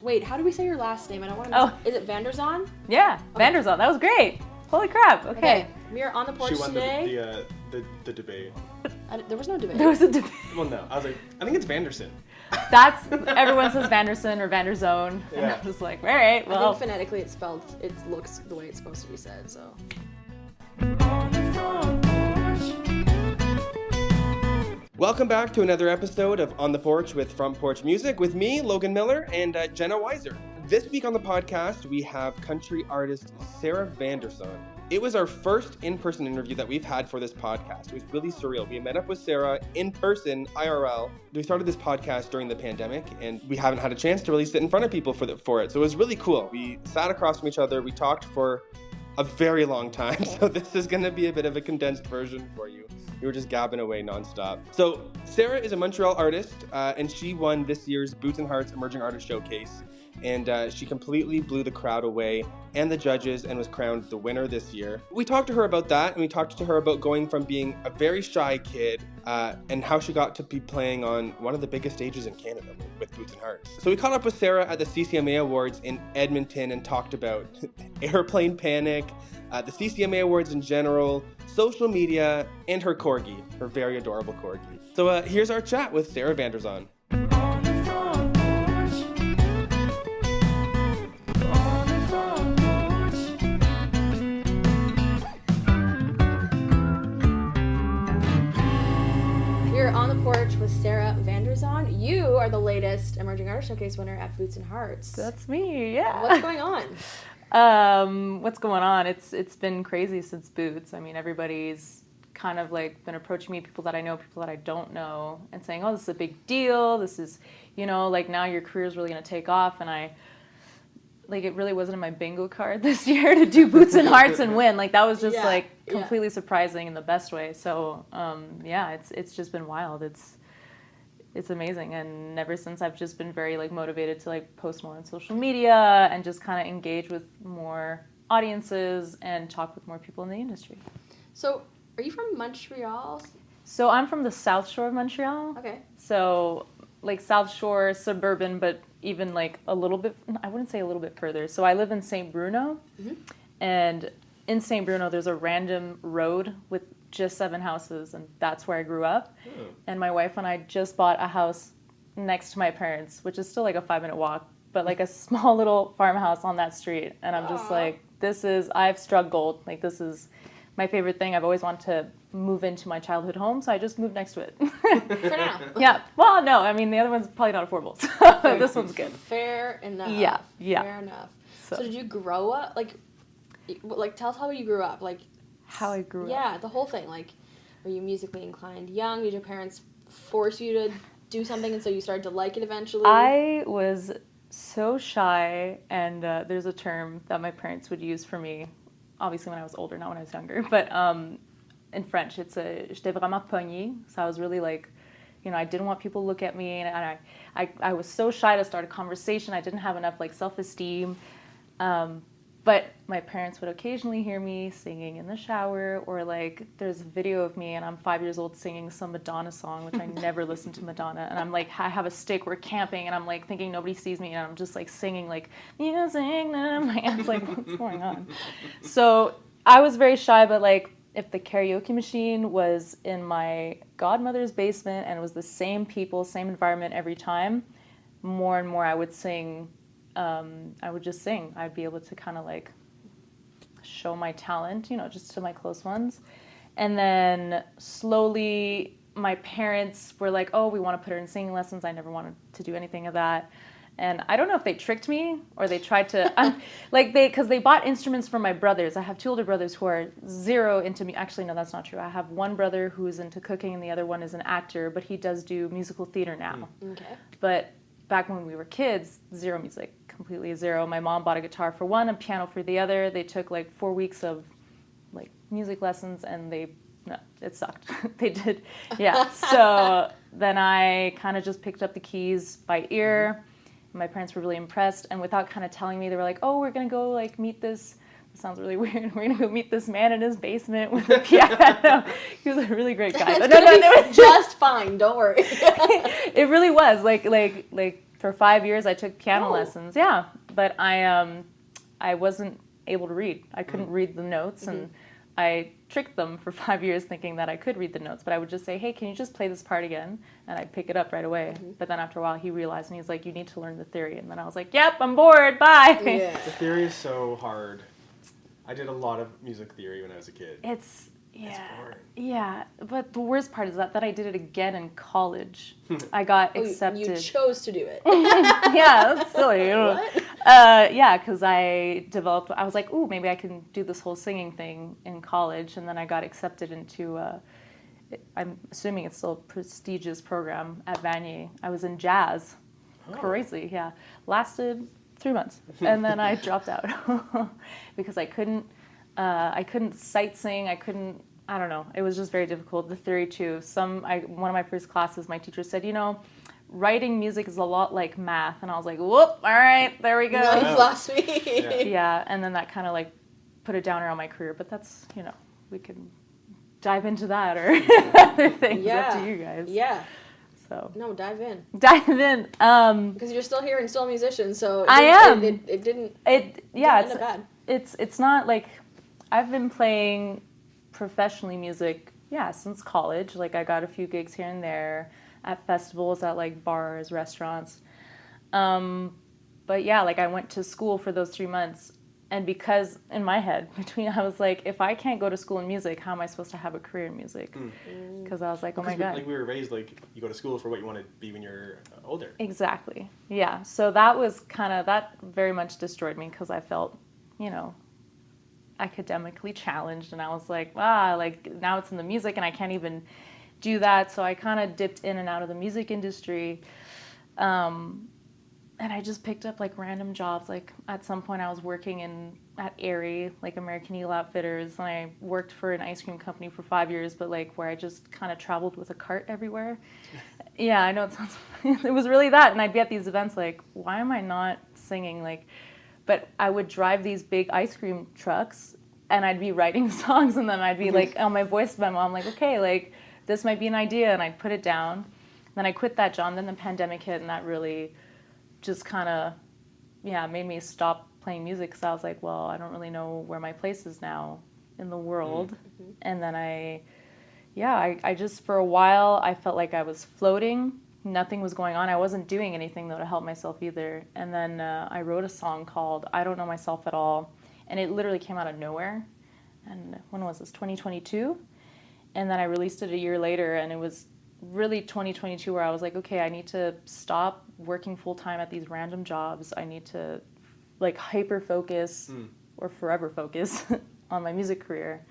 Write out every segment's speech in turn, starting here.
Wait, how do we say your last name? I don't want to. Is it Vanderzon? Yeah, okay. Vanderzon. That was great. Holy crap. Okay. We are on the porch today. She won the debate. There was no debate. There was a debate. Well, no. I was like, I think it's Vanderzon. Everyone says Vanderzon or Vanderzone. Yeah. And I'm just like, all right, well. I think phonetically it looks the way it's supposed to be said, so. Welcome back to another episode of On the Porch with Front Porch Music with me, Logan Miller, and Jenna Weishar. This week on the podcast, we have country artist Sarah Vanderzon. It was our first in-person interview that we've had for this podcast. It was really surreal. We met up with Sarah in person, IRL. We started this podcast during the pandemic, and we haven't had a chance to really sit in front of people for it. So it was really cool. We sat across from each other. We talked for a very long time, so this is going to be a bit of a condensed version for you. We were just gabbing away nonstop. So Sarah is a Montreal artist, and she won this year's Boots and Hearts Emerging Artist Showcase. And she completely blew the crowd away and the judges and was crowned the winner this year. We talked to her about that, and we talked to her about going from being a very shy kid and how she got to be playing on one of the biggest stages in Canada with Boots and Hearts. So we caught up with Sarah at the CCMA Awards in Edmonton and talked about airplane panic, the CCMA Awards in general, social media, and her Corgi, her very adorable Corgi. So here's our chat with Sarah Vanderzon. We're on the porch with Sarah Vanderzon. You are the latest Emerging Artist Showcase winner at Boots and Hearts. That's me, yeah. What's going on? What's going on? It's been crazy since Boots. I mean, everybody's kind of like been approaching me, people that I know, people that I don't know, and saying, oh, this is a big deal. This is, like now your career is really going to take off. And it really wasn't in my bingo card this year to do Boots and Hearts and win. Like that was just completely surprising in the best way. So it's just been wild. It's amazing. And ever since I've just been very motivated to post more on social media and just kind of engage with more audiences and talk with more people in the industry. So are you from Montreal? So I'm from the South Shore of Montreal. Okay. So South Shore, suburban, but even a little bit, I wouldn't say a little bit further. So I live in St. Bruno, and in St. Bruno there's a random road with just 7 houses, and that's where I grew up. And my wife and I just bought a house next to my parents, which is still a 5-minute walk, but a small little farmhouse on that street. And I'm just I've struggled. This is my favorite thing. I've always wanted to move into my childhood home, so I just moved next to it. For now. Yeah. Well, no, I mean, the other one's probably not affordable, so this one's good. Fair enough. Yeah. Fair enough. So did you grow up, tell us how you grew up, How I grew up? Yeah, the whole thing, were you musically inclined young? Did your parents force you to do something, and so you started to like it eventually? I was so shy, and there's a term that my parents would use for me, obviously when I was older, not when I was younger, but in French, it's j'étais vraiment pognée. So I was really I didn't want people to look at me, and I was so shy to start a conversation. I didn't have enough self-esteem. But my parents would occasionally hear me singing in the shower, or there's a video of me and I'm 5 years old singing some Madonna song, which I never listened to Madonna. And I'm I have a stick, we're camping, and I'm thinking nobody sees me, and I'm just singing music, and my aunt's what's going on? So I was very shy, but if the karaoke machine was in my godmother's basement and it was the same people, same environment every time, more and more I would sing. I would just sing. I'd be able to kind of show my talent, just to my close ones. And then slowly my parents were oh, we want to put her in singing lessons. I never wanted to do anything of that. And I don't know if they tricked me or they tried to, because they bought instruments for my brothers. I have 2 older brothers who are zero into me. Actually, no, that's not true. I have one brother who is into cooking and the other one is an actor, but he does do musical theater now. Okay. But back when we were kids, zero music, completely zero. My mom bought a guitar for one, a piano for the other. They took 4 weeks of music lessons, and it sucked. They did, yeah. So then I kind of just picked up the keys by ear. My parents were really impressed, and without kind of telling me, they were oh, we're gonna go meet this. It sounds really weird. We're gonna go meet this man in his basement with a piano. He was a really great guy. It's just fine. Don't worry. It really was For 5 years, I took piano lessons. Yeah, but I wasn't able to read. I couldn't read the notes, and I tricked them for 5 years thinking that I could read the notes. But I would just say, hey, can you just play this part again? And I'd pick it up right away. But then after a while, he realized, and he's like, you need to learn the theory. And then I was like, yep, I'm bored. Bye. Yeah. The theory is so hard. I did a lot of music theory when I was a kid. It's boring. Yeah, but the worst part is that I did it again in college. I got accepted. You chose to do it. Yeah, that's silly. What? Yeah, because I was like, ooh, maybe I can do this whole singing thing in college. And then I got accepted into, I'm assuming it's still a prestigious program at Vanier. I was in jazz. Oh. Crazy, yeah. Lasted 3 months. And then I dropped out because I couldn't sight sing. I don't know. It was just very difficult. The theory too. One of my first classes, my teacher said, writing music is a lot like math. And I was like, whoop, all right, there we go. No, you lost me. Yeah, and then that kind of like put a downer on my career. But that's, we can dive into that or other things. Up to you guys. Yeah. So. No, dive in. Dive in. Because you're still here and still a musician, so I am. It didn't. Yeah, end up bad. It's not like I've been playing professionally music, since college. Like I got a few gigs here and there at festivals, at like bars, restaurants. But yeah, like I went to school for those 3 months, and because in my head, I was like, if I can't go to school in music, how am I supposed to have a career in music? Because I was like, oh my God. Like we were raised like you go to school for what you want to be when you're older. Exactly. Yeah. So that was that very much destroyed me because I felt, academically challenged, and I was like, like now it's in the music and I can't even do that. So I kind of dipped in and out of the music industry, and I just picked up like random jobs. Like at some point I was working at Aerie, like American Eagle Outfitters, and I worked for an ice cream company for 5 years, but like where I just kind of traveled with a cart everywhere. Yeah, I know it sounds it was really that, and I'd be at these events like, why am I not singing? Like, but I would drive these big ice cream trucks, and I'd be writing songs, and then I'd be like on my voice memo, I'm like, okay, like this might be an idea, and I'd put it down. Then I quit that job, and then the pandemic hit, and that really just kind of, made me stop playing music, because I was like, well, I don't really know where my place is now in the world. And then I just, for a while, I felt like I was floating. Nothing was going on. I wasn't doing anything, though, to help myself either. And then I wrote a song called I Don't Know Myself at All. And it literally came out of nowhere. And when was this? 2022? And then I released it a year later. And it was really 2022 where I was like, okay, I need to stop working full-time at these random jobs. I need to like hyper-focus or forever focus on my music career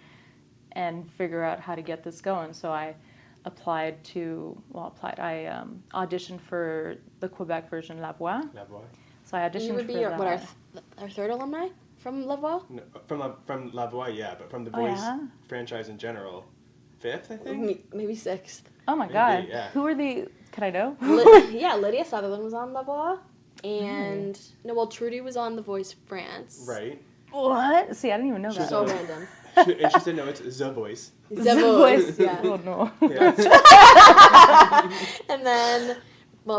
and figure out how to get this going. So I I auditioned for the Quebec version, La Voix. La Voix. So I auditioned you would be for that. our third alumni from La Voix? No, from La Voix, but from the Voice franchise in general, 5th, I think? Maybe 6th. Oh my God. Maybe, yeah. Who are the, can I know? Lydia Sutherland was on La Voix. And, Trudy was on The Voice France. Right. What? See, I didn't even know that. So random. And she said, no, it's The Voice. The Voice, yeah. Oh no. Yeah. And then,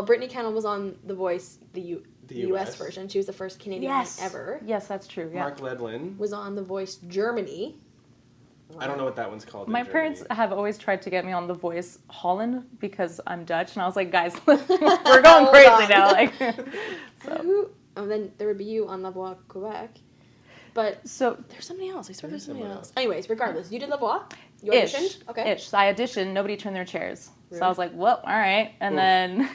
Brittany Kennel was on The Voice, the US version. She was the first Canadian ever. Yes, that's true. Yeah. Mark Ledlin Was on The Voice Germany. I don't know what that one's called. My parents have always tried to get me on The Voice Holland because I'm Dutch, and I was like, guys, we're going crazy now. Like, so. And then there would be you on La Voix Quebec. But so there's somebody else. I swear there's somebody else. Anyways, regardless, you did La Voix. You Ish. auditioned. Okay. Ish. So I auditioned. Nobody turned their chairs. Really? So I was like, well, all right. And then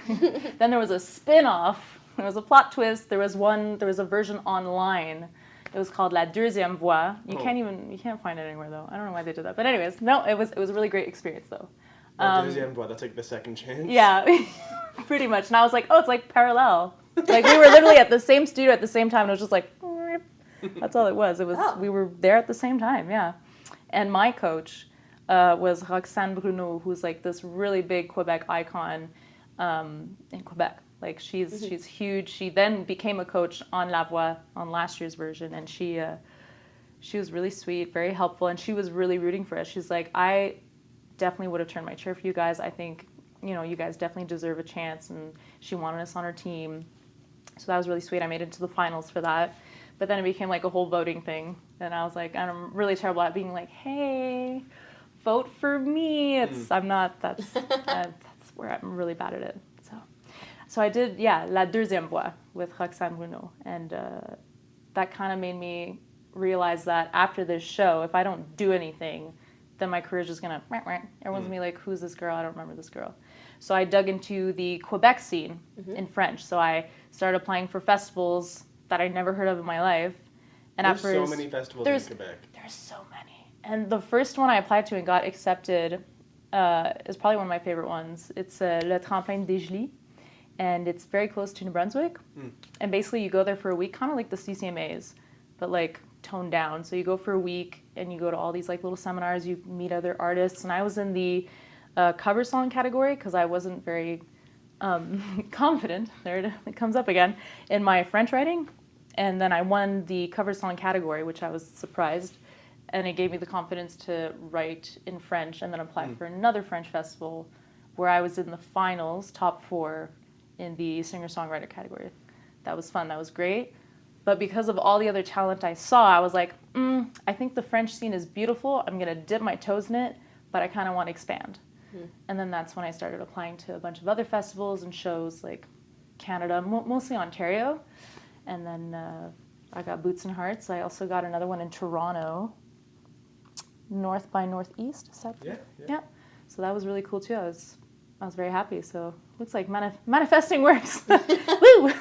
there was a spin-off. There was a plot twist. There was a version online. It was called La Deuxième Voix. You can't find it anywhere though. I don't know why they did that. But anyways, no, it was a really great experience though. La Deuxième Voix, that's like the second chance. Yeah, pretty much. And I was like, oh, it's like parallel. Like we were literally at the same studio at the same time. And it was just like, that's all it was. We were there at the same time. Yeah. And my coach was Roxane Bruno, who's like this really big Quebec icon in Quebec. Like she's huge. She then became a coach on La Voix on last year's version, and she was really sweet, very helpful, and she was really rooting for us. She's like, I definitely would have turned my chair for you guys. I think you guys definitely deserve a chance, and she wanted us on her team. So that was really sweet. I made it to the finals for that. But then it became like a whole voting thing. And I was like, I'm really terrible at being like, hey, vote for me. That's where I'm really bad at it. So I did, La Deuxième Voix with Roxane Bruno. And that kind of made me realize that after this show, if I don't do anything, then my career is just going to, everyone's going to be like, who's this girl? I don't remember this girl. So I dug into the Quebec scene in French. So I started applying for festivals that I never heard of in my life. And there's so many festivals in Quebec. There's so many. And the first one I applied to and got accepted is probably one of my favorite ones. It's Le Tremplin des Gelées. And it's very close to New Brunswick. And basically you go there for a week, kind of like the CCMAs, but like toned down. So you go for a week and you go to all these like little seminars, you meet other artists. And I was in the cover song category because I wasn't very confident, there it comes up again, in my French writing. And then I won the cover song category, which I was surprised. And it gave me the confidence to write in French and then apply for another French festival where I was in the finals, top 4 in the singer-songwriter category. That was fun. That was great. But because of all the other talent I saw, I was like, I think the French scene is beautiful. I'm going to dip my toes in it, but I kind of want to expand. And then that's when I started applying to a bunch of other festivals and shows like Canada, mostly Ontario. And then I got Boots and Hearts. I also got another one in Toronto, North by Northeast. Is that? Yeah. So that was really cool too. I was very happy. So looks like manifesting works. Woo!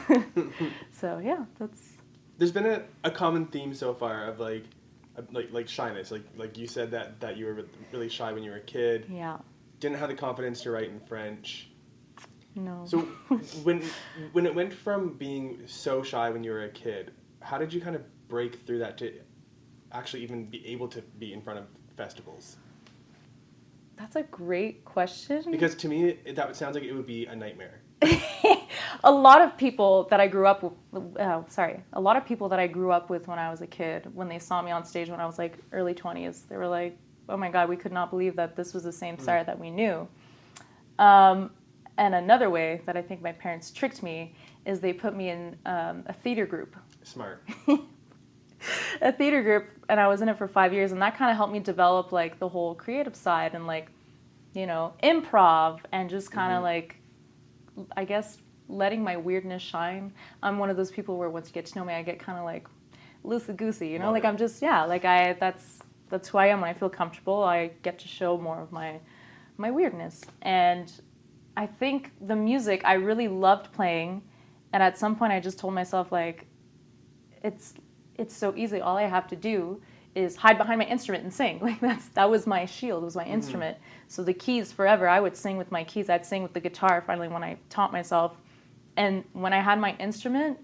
So yeah, that's. There's been a common theme so far of like shyness. Like you said that you were really shy when you were a kid. Yeah. Didn't have the confidence to write in French. No. So when it went from being so shy when you were a kid, how did you kind of break through that to actually even be able to be in front of festivals? That's a great question. Because to me, that sounds like it would be a nightmare. A lot of people that I grew up with, when I was a kid, when they saw me on stage when I was like early 20s, they were like, oh my God, we could not believe that this was the same Sarah that we knew. And another way that I think my parents tricked me is they put me in a theater group. Smart. A theater group, and I was in it for 5 years, and that kind of helped me develop like the whole creative side and like, improv and just kind of like, I guess, letting my weirdness shine. I'm one of those people where once you get to know me, I get kind of like loosey-goosey, like I'm just, that's who I am. When I feel comfortable, I get to show more of my weirdness. And I think the music I really loved playing, and at some point I just told myself like, it's so easy. All I have to do is hide behind my instrument and sing. Like that was my shield, was my instrument. So the keys, forever, I would sing with my keys. I'd sing with the guitar finally when I taught myself. And when I had my instrument,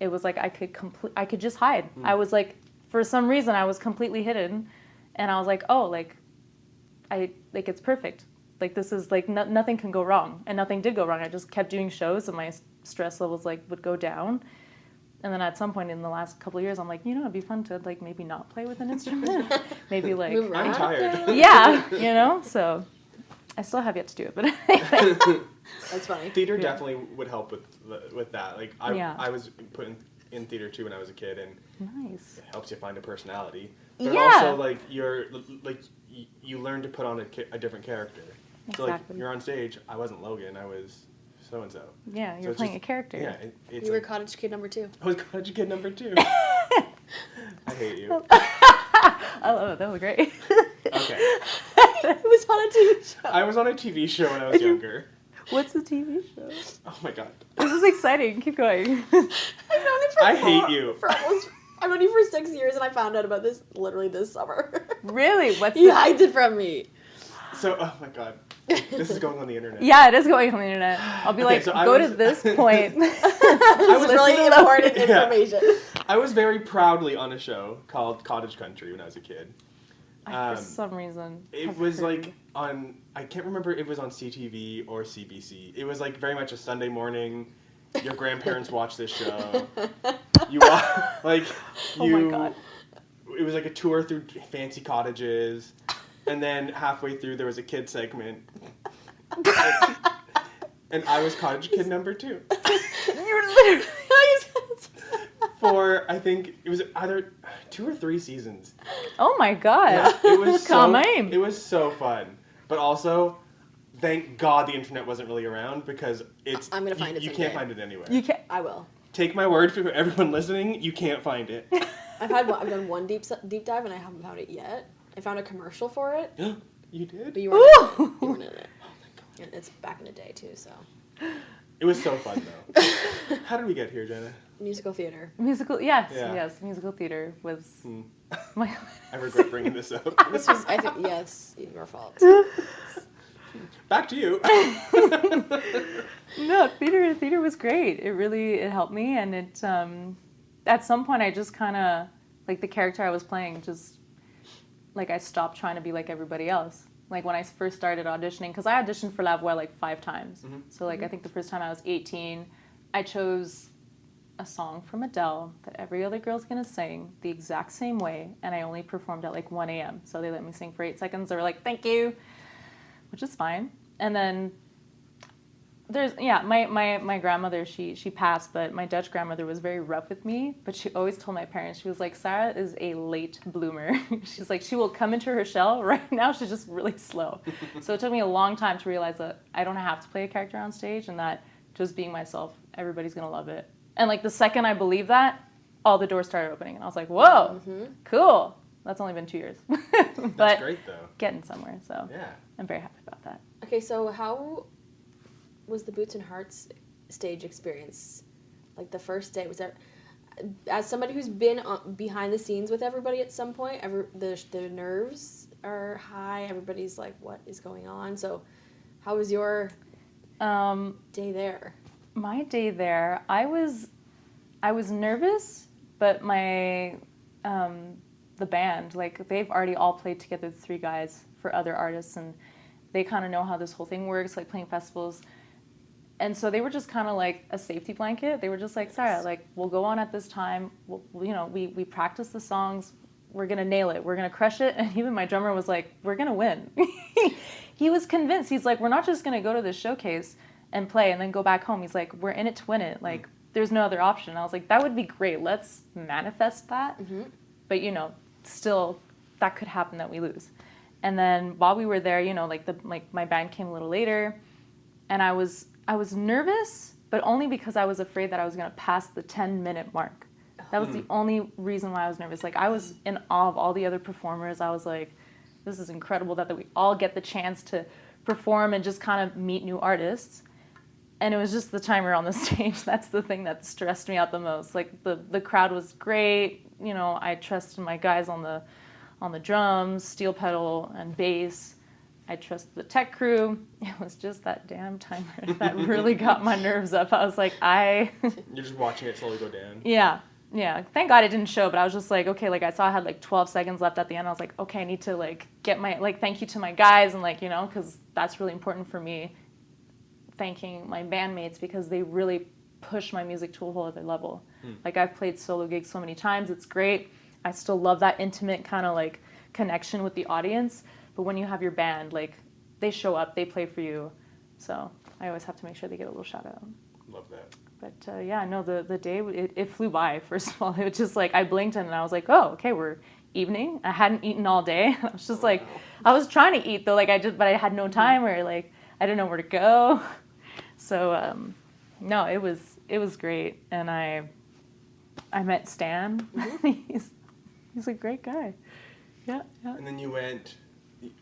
it was like I could just hide. I was like, for some reason, I was completely hidden. And I was like, oh, it's perfect. Like this is like nothing can go wrong. And nothing did go wrong. I just kept doing shows and my stress levels would go down. And then at some point in the last couple of years, I'm like, it'd be fun to like maybe not play with an instrument. Maybe like I'm tired. Yeah, so I still have yet to do it, but that's funny. Theater definitely would help with that. Like I was put in theater too when I was a kid, and nice. It helps you find a personality. But Yeah. also like you learn to put on a different character. So like Exactly. you're on stage. I wasn't Logan. I was so and so. Yeah, you're playing a character. Yeah, it's You were Cottage Kid number 2. I was Cottage Kid number 2. I hate you. I love it. That was great. Okay. It was on a TV show. I was on a TV show when I was younger. What's the TV show? Oh my God. This is exciting. Keep going. I've known it for I've known you for 6 years, and I found out about this literally this summer. Really? He hides it from me. So, oh my God. This is going on the internet. Yeah, it is going on the internet. I'll be Okay, so to this point. I was really important information. I was very proudly on a show called Cottage Country when I was a kid. For some reason. It was like on, I can't remember if it was on CTV or CBC. It was like very much a Sunday morning. Your grandparents watch this show. Oh my God. It was like a tour through fancy cottages. And then halfway through, there was a kid segment. And I was cottage kid number 2. You're literally. For, I think, it was either 2 or 3 seasons. Oh my god. Yeah, it was It was so fun. But also, thank God the internet wasn't really around because it's... I'm going to find it You someday. can't find it anywhere. You can't. I will. Take my word for everyone listening, you can't find it. I've done one deep dive and I haven't found it yet. I found a commercial for it. You did? But you weren't in it. You weren't in it. Oh my God. And it's back in the day too, so. It was so fun though. How did we get here, Jenna? Musical theater. Musical, yes, Yeah. yes. Musical theater was I my. regret bringing this up. This was, I think, yes, your fault. Back to you. No, theater was great. It helped me, and it at some point I just kind of like the character I was playing. Just like I stopped trying to be like everybody else. Like when I first started auditioning, because I auditioned for La Voix like 5 times. Mm-hmm. So like I think the first time I was 18, I chose a song from Adele that every other girl's gonna sing the exact same way, and I only performed at like 1 a.m. So they let me sing for 8 seconds. They were like, "Thank you," which is fine. And then my grandmother, she passed, but my Dutch grandmother was very rough with me, but she always told my parents, she was like, Sarah is a late bloomer. She's like, she will come into her shell. Right now she's just really slow. So it took me a long time to realize that I don't have to play a character on stage, and that just being myself, everybody's gonna love it. And like the second I believed that, all the doors started opening, and I was like, whoa, cool. That's only been 2 years. But That's great though. Getting somewhere, so Yeah. I'm very happy about that. Okay, so how was the Boots and Hearts stage experience? Like the first day, was there, as somebody who's been behind the scenes with everybody at some point, the nerves are high, everybody's like, what is going on? So how was your day there? My day there, I was nervous, but my the band, like they've already all played together, the 3 guys, for other artists, and they kind of know how this whole thing works, like playing festivals. And so they were just kind of like a safety blanket. They were just like, Sarah, like we'll go on at this time. We practice the songs. We're gonna nail it. We're gonna crush it. And even my drummer was like, we're gonna win. He was convinced. He's like, we're not just gonna go to this showcase and play and then go back home. He's like, we're in it to win it. Like there's no other option. I was like, that would be great. Let's manifest that. Mm-hmm. But still that could happen that we lose. And then while we were there, my band came a little later, and I was nervous, but only because I was afraid that I was going to pass the 10-minute mark. That was the only reason why I was nervous. Like I was in awe of all the other performers. I was like, this is incredible that we all get the chance to perform and just kind of meet new artists. And it was just the timer on the stage. That's the thing that stressed me out the most. Like the crowd was great. I trusted my guys on the drums, steel pedal, and bass. I trusted the tech crew. It was just that damn timer that really got my nerves up. I was like, You're just watching it slowly go down. Yeah. Thank God it didn't show, but I was just like, okay, like I saw I had like 12 seconds left at the end. I was like, okay, I need to like get my, like, thank you to my guys, and like, because that's really important for me. Thanking my bandmates, because they really push my music to a whole other level. Like I've played solo gigs so many times. It's great. I still love that intimate kind of like connection with the audience. But when you have your band, like they show up, they play for you. So I always have to make sure they get a little shout out. Love that. But the day, it flew by, first of all. It was just like, I blinked and I was like, oh, okay, we're evening. I hadn't eaten all day. I was just like, I was trying to eat though, but I had no time, or like, I didn't know where to go. So, no, it was great. And I met Stan. Mm-hmm. He's a great guy. Yeah. And then you went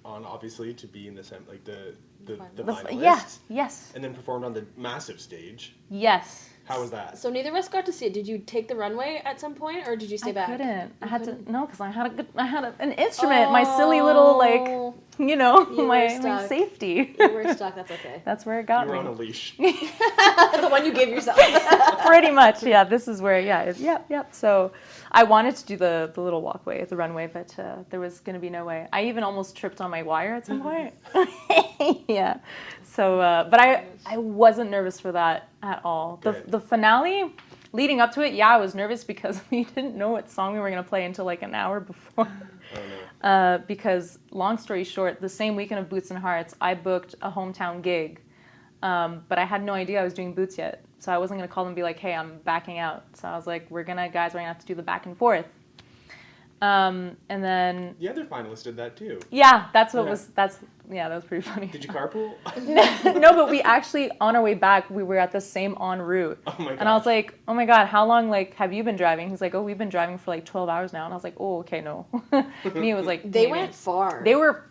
on, obviously, to be in the finalists. Yes. And then performed on the massive stage. Yes. How was that? So neither of us got to see it. Did you take the runway at some point, or did you stay back? I couldn't. I had to, no, because I had an instrument, my silly little, like, my safety. You were stuck, that's okay. That's where it got me. You were on a leash. The one you gave yourself. Pretty much, yeah. This is where, yep. So I wanted to do the little walkway, the runway, but there was going to be no way. I even almost tripped on my wire at some point. Yeah. So, but I wasn't nervous for that at all. The finale, leading up to it, I was nervous because we didn't know what song we were going to play until like an hour before. Oh, no. Because, long story short, the same weekend of Boots and Hearts, I booked a hometown gig But I had no idea I was doing boots yet. So I wasn't going to call them and be like, hey, I'm backing out. So I was like, we're going to have to do the back and forth. And then... The other finalists did that too. Yeah, that was pretty funny. Did you carpool? No, but we actually, on our way back, we were at the same en route. Oh my god. And I was like, oh my god, how long, like, have you been driving? He's like, oh, we've been driving for like 12 hours now. And I was like, oh, okay, no. Me, it was like... They went far. They were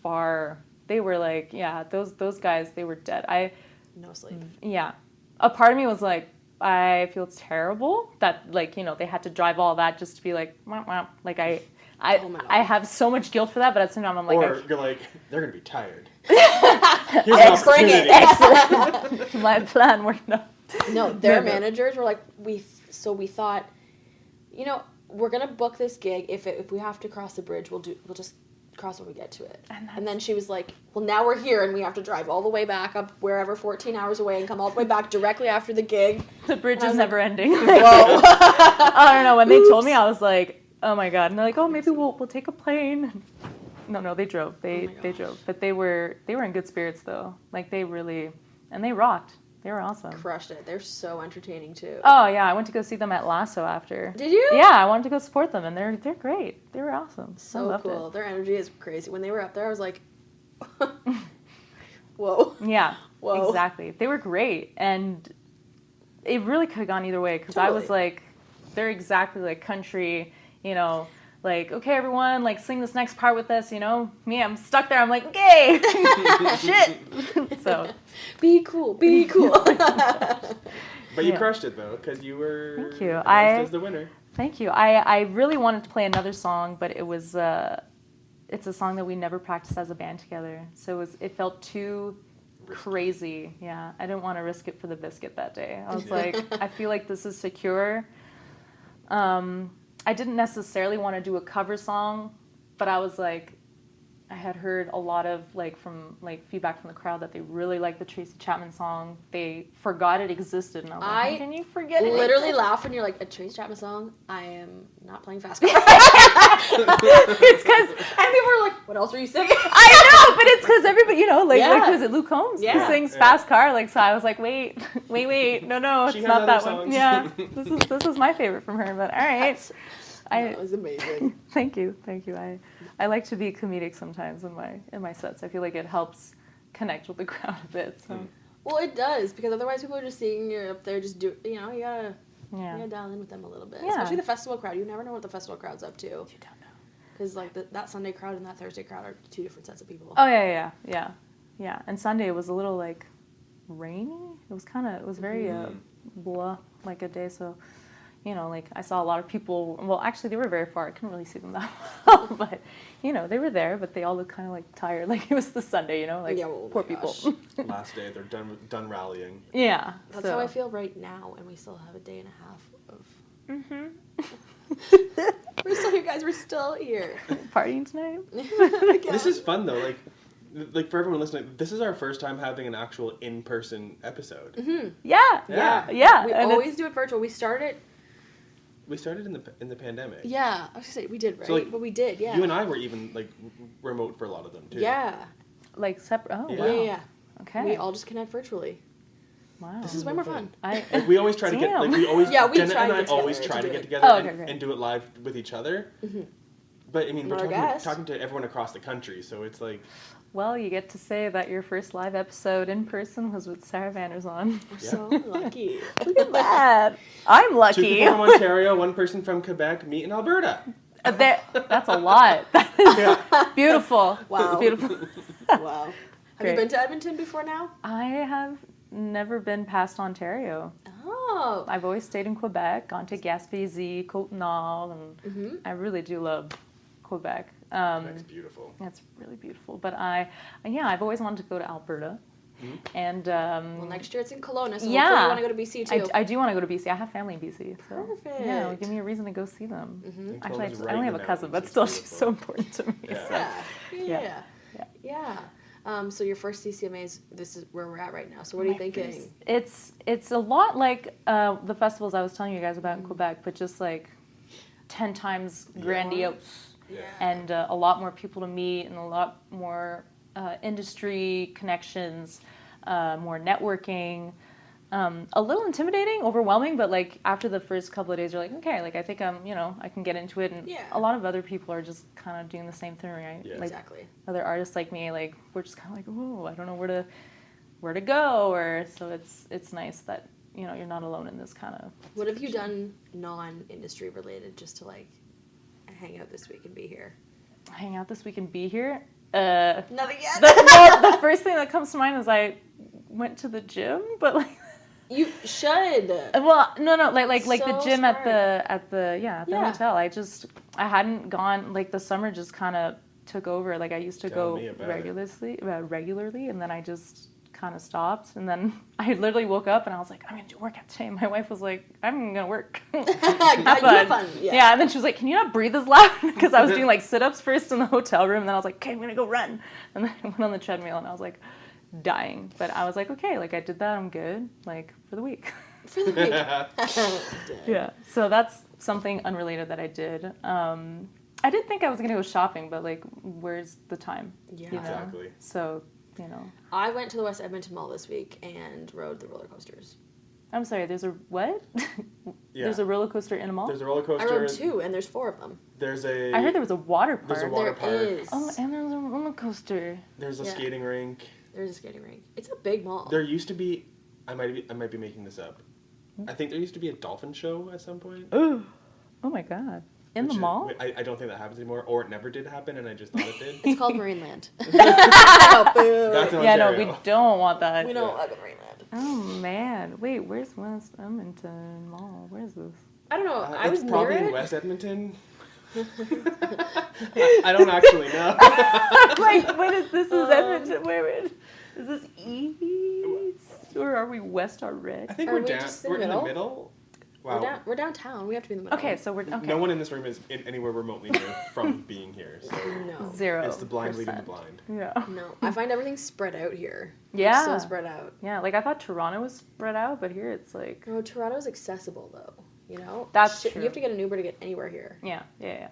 far. They were like, yeah, those guys, they were dead. No sleep. Yeah. A part of me was like, I feel terrible that, like, you know, they had to drive all that just to be like, wah, wah. Like, I have so much guilt for that, but at the same time, I'm like... Or you're like, they're going to be tired. Here's an opportunity. Excellent. My plan worked out. No, their managers were like, we thought, you know, we're going to book this gig. If we have to cross the bridge, we'll just cross when we get to it. And then she was like, well, now we're here and we have to drive all the way back up wherever 14 hours away and come all the way back directly after the gig. The bridge is never ending. Whoa. I don't know. When they told me, I was like, oh my god. And they're like, oh, maybe we'll take a plane. No, they drove. They drove. But they were in good spirits though. Like they rocked. They were awesome. Crushed it. They're so entertaining too. Oh yeah, I went to go see them at Lasso after. Did you? Yeah, I wanted to go support them, and they're great. They were awesome. So cool. Their energy is crazy. When they were up there, I was like, whoa. Yeah. Whoa. Exactly. They were great, and it really could have gone either way because I was like, they're exactly like country, you know. Like, okay, everyone, like, sing this next part with us, you know? Me, I'm stuck there. I'm like, okay, shit. So, be cool. But you crushed it, though, because you were announced as the winner. Thank you. I really wanted to play another song, but it was, it's a song that we never practiced as a band together. So it felt too crazy. Yeah, I didn't want to risk it for the biscuit that day. I was like, I feel like this is secure. I didn't necessarily want to do a cover song, but I was like, I had heard a lot of feedback from the crowd that they really liked the Tracy Chapman song. They forgot it existed, and I was like, how can you forget it? Literally laugh when you're like, a Tracy Chapman song? I am not playing fast car. It's because... And people were like, what else are you singing? I know, but it's because everybody, you know, like was it Luke Combs? Yeah. Who sings Fast Car? Like, so I was like, wait, no, it's not that songs. one. Yeah, this is my favorite from her, but all right. That was amazing. Thank you. I like to be comedic sometimes in my sets. I feel like it helps connect with the crowd a bit. So. Well, it does, because otherwise people are just seeing you up there, just you gotta dial in with them a little bit. Yeah. Especially the festival crowd. You never know what the festival crowd's up to. You don't know. Because like that Sunday crowd and that Thursday crowd are two different sets of people. Oh yeah. And Sunday it was a little like rainy. It was very blah like a day. So. You know, like, I saw a lot of people, well, actually, they were very far. I couldn't really see them that well, but, you know, they were there, but they all looked kind of, like, tired. Like, it was the Sunday, you know? Like, poor people. Last day, they're done rallying. Yeah. That's how I feel right now, and we still have a day and a half of... We're still here, guys. We're still here. Partying tonight? This is fun, though. Like for everyone listening, this is our first time having an actual in-person episode. Mm-hmm. Yeah. We always do it virtual. We started in the pandemic. Yeah, I was gonna say we did, right? So, like, but we did, yeah. You and I were even like remote for a lot of them too. Yeah. Like separate. Oh, yeah. wow. Yeah. Okay. We all just connect virtually. Wow. This is way more fun. Like we always try to get like we always Jenna and I always try to get together and do it live with each other. Mm-hmm. But I mean, we're talking to everyone across the country, so it's like. Well, you get to say that your first live episode in person was with Sarah Vanderzon. We're so lucky. Look at that. I'm lucky. 2 people from Ontario, 1 person from Quebec, me in Alberta. That's a lot. That is beautiful. Wow. Beautiful. Wow. Have you been to Edmonton before now? I have never been past Ontario. Oh. I've always stayed in Quebec, gone to Gaspésie, Côte-Nord, and I really do love Quebec. Quebec's beautiful. It's really beautiful. But I've always wanted to go to Alberta. Mm-hmm. And well, next year it's in Kelowna, so hopefully you want to go to BC too. I do want to go to BC. I have family in BC. So perfect. Yeah, give me a reason to go see them. Mm-hmm. Actually, I only have a cousin, but still, she's so important to me. Yeah. So. Yeah. So your first CCMAs, this is where we're at right now. So what are you thinking? It's a lot like the festivals I was telling you guys about in Quebec, but just like 10 times grandiose. Yeah. And a lot more people to meet and a lot more industry connections. more networking. A little intimidating, overwhelming, but like after the first couple of days, you're like, okay, like I think I can get into it. And a lot of other people are just kind of doing the same thing, right? Yeah. Like, exactly. Other artists like me, like we're just kind of like, oh, I don't know where to go, or so it's nice that you're not alone in this kind of. What have you done non-industry related just to like hang out this week and be here? Hang out this week and be here. Nothing yet. The first thing that comes to mind is I went to the gym, but like. You should. Well, no, like So the gym smart. at the hotel. I hadn't gone, like the summer just kind of took over. Like I used to Tell go me about regularly, and then I just kind of stopped. And then I literally woke up and I was like, I'm gonna do a workout today. My wife was like, I'm gonna work. Have fun. Yeah, and then she was like, can you not breathe as loud? Because I was doing like sit-ups first in the hotel room, and then I was like, okay, I'm gonna go run. And then I went on the treadmill, and I was like, dying. But I was like, okay, like I did that, I'm good, like for the week. For the week. Yeah, so that's something unrelated that I did. I did think I was gonna go shopping, but like where's the time? Yeah. Exactly. So I went to the West Edmonton Mall this week and rode the roller coasters. I'm sorry, there's a what? Yeah. There's a roller coaster in a mall? There's a roller coaster. I rode 2 and there's 4 of them. I heard there was a water park. There's a water There park. is. Oh, and there's a roller coaster. There's a skating rink. There's a skating rink. It's a big mall. There used to be, I might be making this up. I think there used to be a dolphin show at some point. Oh my god. In the mall? I don't think that happens anymore, or it never did happen, and I just thought it did. It's called Marineland. That's in Yeah, no, Ontario. we don't want that. We don't like Marineland. Oh man. Wait, where's West Edmonton Mall? Where is this? I don't know. I was it's near probably in it. West Edmonton. I don't actually know. Like, this is Edmonton. Where is this east? Or are we west already? I think Are we're we down. just in We're the in the middle? middle. Wow. We're downtown. We have to be in the middle. Okay, so we're okay. No one in this room is anywhere remotely near from being here. So No. 0%. it's the blind leading the blind. Yeah. No. I find everything spread out here. Yeah. So spread out. Yeah, like I thought Toronto was spread out, but here it's like. No, Toronto's accessible though. You know. That's true. You have to get an Uber to get anywhere here. Yeah,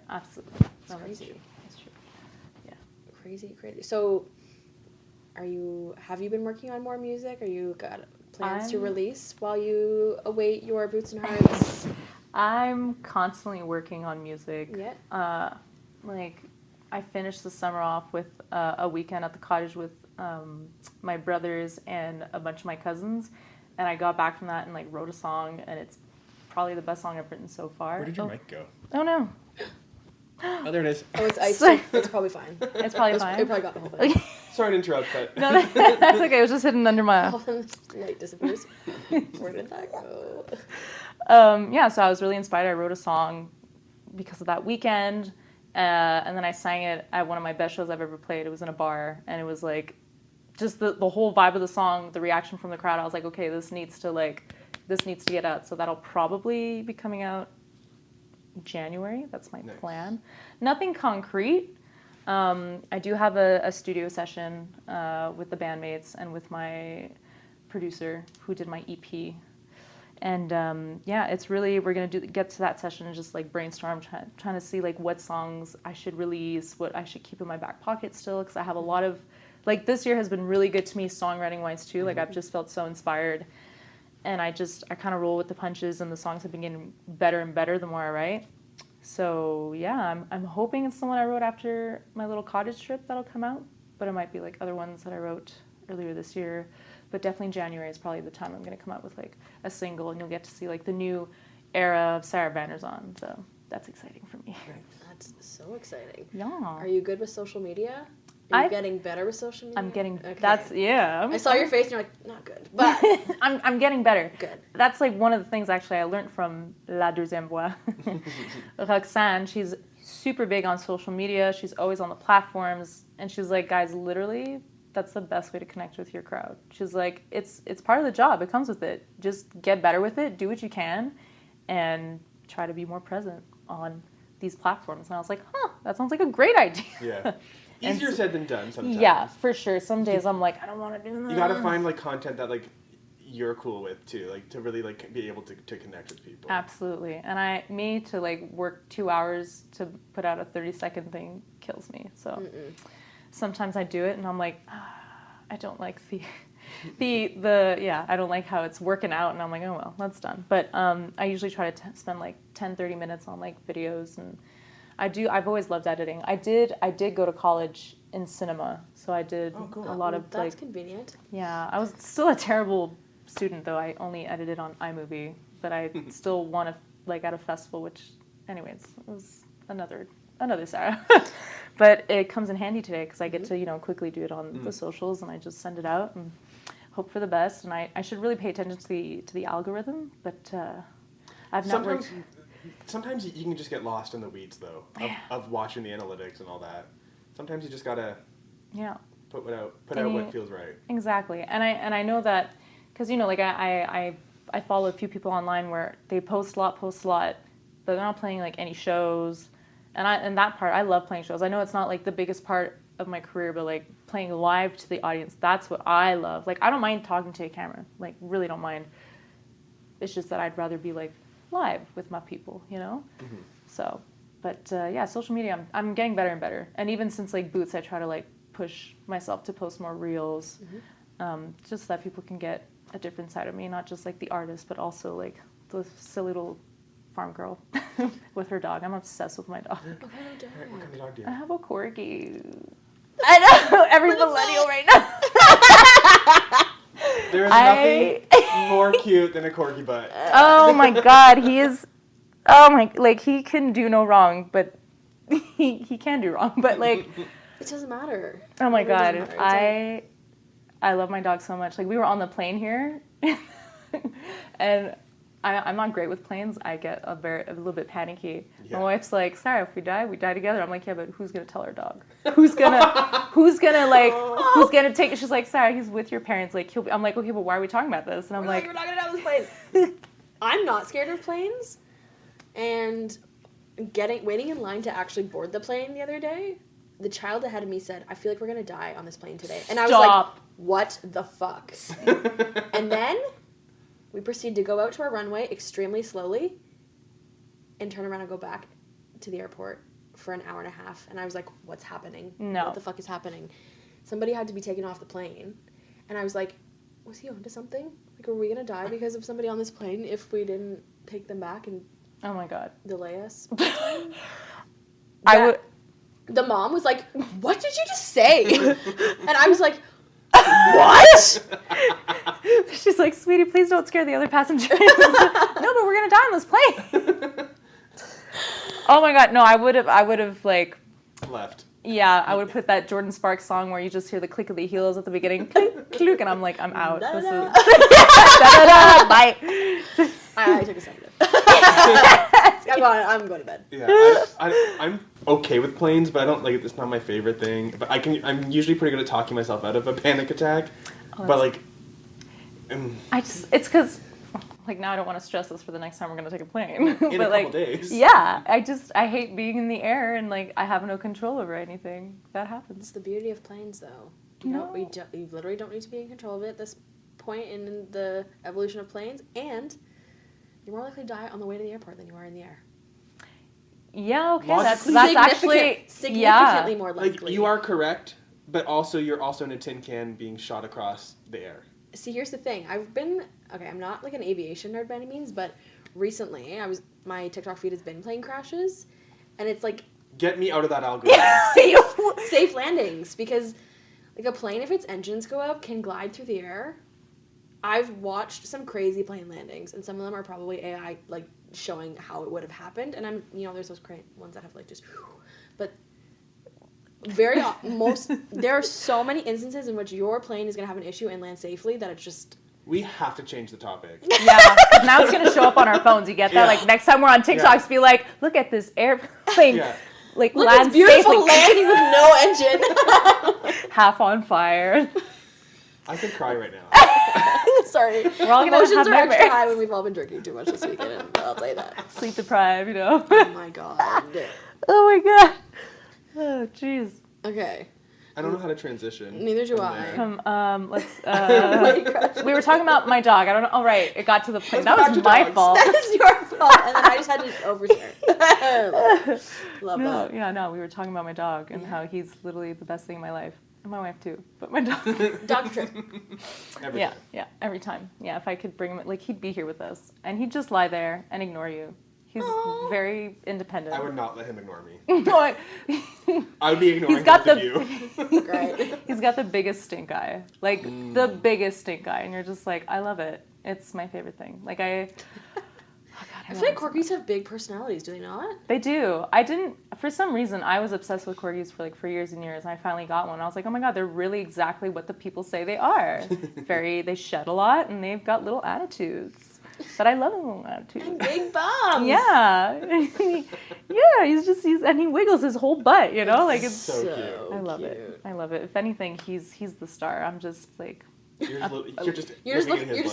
absolutely. It's No, that's crazy. true. That's true. Yeah. Crazy. So, have you been working on more music? Are you got plans to release while you await your Boots and Hearts? I'm constantly working on music. Yeah. Like, I finished the summer off with a weekend at the cottage with my brothers and a bunch of my cousins, and I got back from that and like wrote a song, and it's probably the best song I've written so far. Where did your mic go? Oh no. Oh, there it is. Oh, it's ice. Sorry. It's probably fine. It's probably fine. It probably got the whole thing. Sorry to interrupt, but No, that's okay. It was just hidden under my. All the light disappears. Where did that go? Yeah, so I was really inspired. I wrote a song because of that weekend, and then I sang it at one of my best shows I've ever played. It was in a bar, and it was like just the whole vibe of the song, the reaction from the crowd. I was like, okay, this needs to get out. So that'll probably be coming out January. That's my plan. Nothing concrete. I do have a studio session with the bandmates and with my producer who did my EP. And it's really, we're going to get to that session and just like brainstorm, trying to see like what songs I should release, what I should keep in my back pocket still, because I have a lot of, like this year has been really good to me songwriting wise too. Like I've just felt so inspired, and I kind of roll with the punches, and the songs have been getting better and better the more I write. So yeah, I'm hoping it's the one I wrote after my little cottage trip that'll come out, but it might be like other ones that I wrote earlier this year. But definitely January is probably the time I'm going to come out with like a single, and you'll get to see like the new era of Sarah Vanderzon. So that's exciting for me. That's so exciting. Yeah. Are you good with social media? Are you getting better with social media? I'm getting. Okay. I saw your face and you're like, not good, but I'm getting better. Good. That's like one of the things actually I learned from deuxième voix. Roxanne, she's super big on social media. She's always on the platforms, and she's like, guys, literally, that's the best way to connect with your crowd. She's like, it's part of the job. It comes with it. Just get better with it. Do what you can, and try to be more present on these platforms. And I was like, that sounds like a great idea. Yeah. Easier said than done sometimes. Yeah, for sure. Some days I'm like, I don't want to do that. You gotta find like content that like you're cool with too, like to really like be able to connect with people. Absolutely. And to like work 2 hours to put out a 30-second thing kills me. So sometimes I do it and I'm like, I don't like I don't like how it's working out, and I'm like, oh well, that's done. But I usually try to spend like 10-30 minutes on like videos, and I've always loved editing. I did go to college in cinema, so I did a lot of that's convenient. Yeah, I was still a terrible student though. I only edited on iMovie, but I still won at a festival, which anyways, it was another Sarah. But it comes in handy today because I get to, quickly do it on the socials, and I just send it out and hope for the best. And I should really pay attention to the algorithm, but I've not worked. Sometimes you can just get lost in the weeds, though, of watching the analytics and all that. Sometimes you just gotta put out what feels right. Exactly, and I know that because like I follow a few people online where they post a lot, but they're not playing like any shows. And that part, I love playing shows. I know it's not like the biggest part of my career, but like playing live to the audience, that's what I love. Like I don't mind talking to a camera, like really don't mind. It's just that I'd rather be like live with my people, Mm-hmm. So, but social media, I'm getting better and better. And even since like Boots, I try to like push myself to post more reels, just so that people can get a different side of me, not just like the artist, but also like the silly little farm girl with her dog. I'm obsessed with my dog. What kind of dog do you I have? have a Corgi. I know, every millennial right now. There's nothing more cute than a Corgi butt. Oh my god, he is, he can do no wrong, but he can do wrong, but like. It doesn't matter. Oh my god, I love my dog so much. Like we were on the plane here, and I'm not great with planes. I get a little bit panicky. Yeah. My wife's like, "Sarah, if we die together." I'm like, "Yeah, but who's gonna tell our dog? Who's gonna take it?" She's like, "Sarah, he's with your parents. Like, he'll be." I'm like, "Okay, but why are we talking about this?" And I'm like, "We're not gonna die on this plane." I'm not scared of planes, and waiting in line to actually board the plane the other day, the child ahead of me said, "I feel like we're gonna die on this plane today," and I was like, "What the fuck?" And then we proceed to go out to our runway extremely slowly and turn around and go back to the airport for an hour and a half. And I was like, what's happening? No. What the fuck is happening? Somebody had to be taken off the plane. And I was like, was he onto something? Like, are we going to die because of somebody on this plane if we didn't take them back and oh my god, delay us? The mom was like, what did you just say? And I was like, what? She's like, sweetie, please don't scare the other passengers. No, but we're gonna die on this plane. Oh my god, no, I would have like left. Yeah, I would put that Jordan Sparks song where you just hear the click of the heels at the beginning, click, click, and I'm like, I'm out. This is bye. I took a sedative. I'm going to bed. Yeah, I'm okay with planes, but I don't like it. It's not my favorite thing. But I'm usually pretty good at talking myself out of a panic attack. But like, it's because like now I don't want to stress this for the next time we're gonna take a plane. In a couple days. Yeah, I hate being in the air and like I have no control over anything. That happens. It's the beauty of planes, though. You literally don't need to be in control of it at this point in the evolution of planes, and you're more likely to die on the way to the airport than you are in the air. Yeah, okay, that's actually significantly more likely. Like, you are correct, but also you're also in a tin can being shot across the air. See, here's the thing. I'm not like an aviation nerd by any means, but recently my TikTok feed has been plane crashes, and it's like, get me out of that algorithm. safe landings, because like a plane, if its engines go up, can glide through the air. I've watched some crazy plane landings, and some of them are probably AI like showing how it would have happened, and there's those ones that have like just, but there are so many instances in which your plane is going to have an issue and land safely that it's just... We have to change the topic. Yeah, now it's going to show up on our phones. You get that? Yeah. Like next time we're on TikToks, be like, look at this airplane. Yeah. Like look, land it's beautiful safely. Landing with no engine. Half on fire. I could cry right now. Sorry. We're all gonna Emotions have are nightmares. extra high when we've all been drinking too much this weekend. I'll say that. Sleep deprived, Oh my god. Oh my god. Oh jeez. Okay. I don't know how to transition. Neither do I. Let's. We were talking about my dog. I don't know. Oh right, it got to the plane. That was my fault. That was your fault, and then I just had to overshare. Love that. Yeah, no. We were talking about my dog and how he's literally the best thing in my life. My wife too, but my dog. Dog trip. Every time. Yeah, if I could bring him, like he'd be here with us, and he'd just lie there and ignore you. He's very independent. I would not let him ignore me. No, I would be ignoring He's got both of you. Right. He's got the biggest stink eye, like the biggest stink eye, and you're just like, I love it. It's my favorite thing. Like I feel like corgis have big personalities, do they not? They do. For some reason, I was obsessed with corgis for years and years, and I finally got one. I was like, oh my god, they're really exactly what the people say they are. They shed a lot, and they've got little attitudes. But I love him little attitudes. And big bums. Yeah. Yeah, and he wiggles his whole butt, you know? Like, it's so cute. I love it. I love it. If anything, he's the star. I'm just like... You're just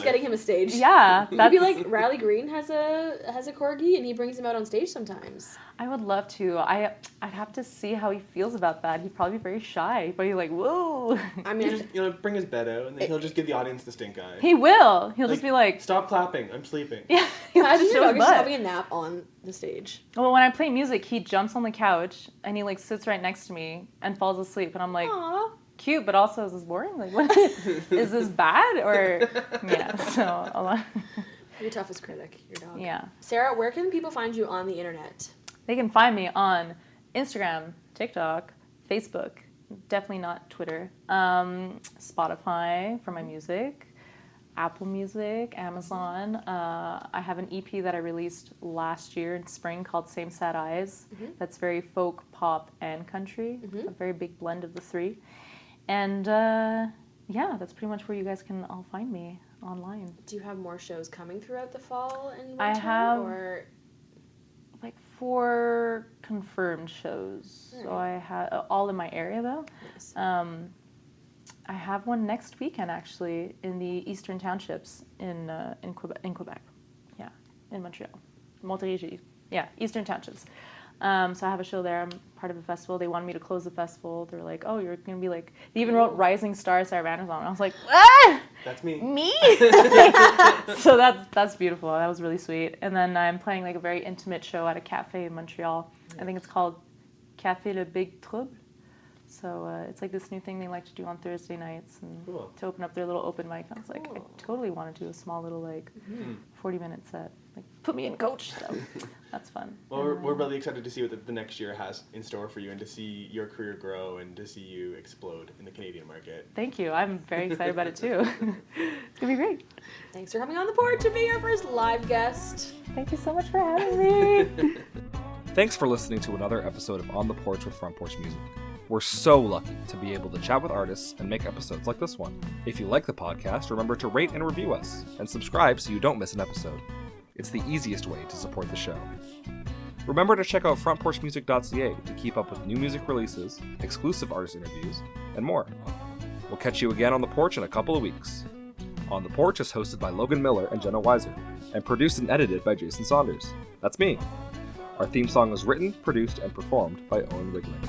getting him a stage. Yeah, Maybe like Riley Green has a corgi and he brings him out on stage sometimes. I would love to. I'd have to see how he feels about that. He'd probably be very shy, but he's like, whoa. I mean, just bring his bed out and then he'll just give the audience the stink eye. He will. He'll just be like, stop clapping. I'm sleeping. Yeah. Imagine your dog just having a nap on the stage. Well, when I play music, he jumps on the couch and he like sits right next to me and falls asleep, and I'm like, aww. Cute, but also is this boring? Like, what is this bad? Or yeah, so a lot. Your toughest critic, your dog. Yeah. Sarah, where can people find you on the internet? They can find me on Instagram, TikTok, Facebook, definitely not Twitter, Spotify for my music, Apple Music, Amazon. I have an EP that I released last year in spring called Same Sad Eyes. Mm-hmm. That's very folk, pop, and country. Mm-hmm. A very big blend of the three. And that's pretty much where you guys can all find me online. Do you have more shows coming throughout the fall and winter? I have like 4 confirmed shows. Right. So I have all in my area though. Nice. I have one next weekend actually in the Eastern Townships in Quebec. Yeah, in Montreal. Montérégie. Yeah, Eastern Townships. So I have a show there. I'm part of a festival. They wanted me to close the festival. They're like, oh, you're going to be like... They even wrote Rising Star Sarah Vanderzon. I was like, ah! That's me. Me? So that's beautiful. That was really sweet. And then I'm playing like a very intimate show at a cafe in Montreal. I think it's called Café Le Big Trouble. So it's like this new thing they like to do on Thursday nights and to open up their little open mic. I was like, I totally want to do a small little like 40-minute set. Like, put me in, coach. So that's fun. Well, we're really excited to see what the next year has in store for you and to see your career grow and to see you explode in the Canadian market. Thank you. I'm very excited about it too. It's going to be great. Thanks for coming on the porch to be our first live guest. Thank you so much for having me. Thanks for listening to another episode of On the Porch with Front Porch Music. We're so lucky to be able to chat with artists and make episodes like this one. If you like the podcast, remember to rate and review us and subscribe so you don't miss an episode. It's the easiest way to support the show. Remember to check out frontporchmusic.ca to keep up with new music releases, exclusive artist interviews, and more. We'll catch you again on the porch in a couple of weeks. On the Porch is hosted by Logan Miller and Jenna Weishar, and produced and edited by Jason Saunders. That's me. Our theme song was written, produced, and performed by Owen Riegling.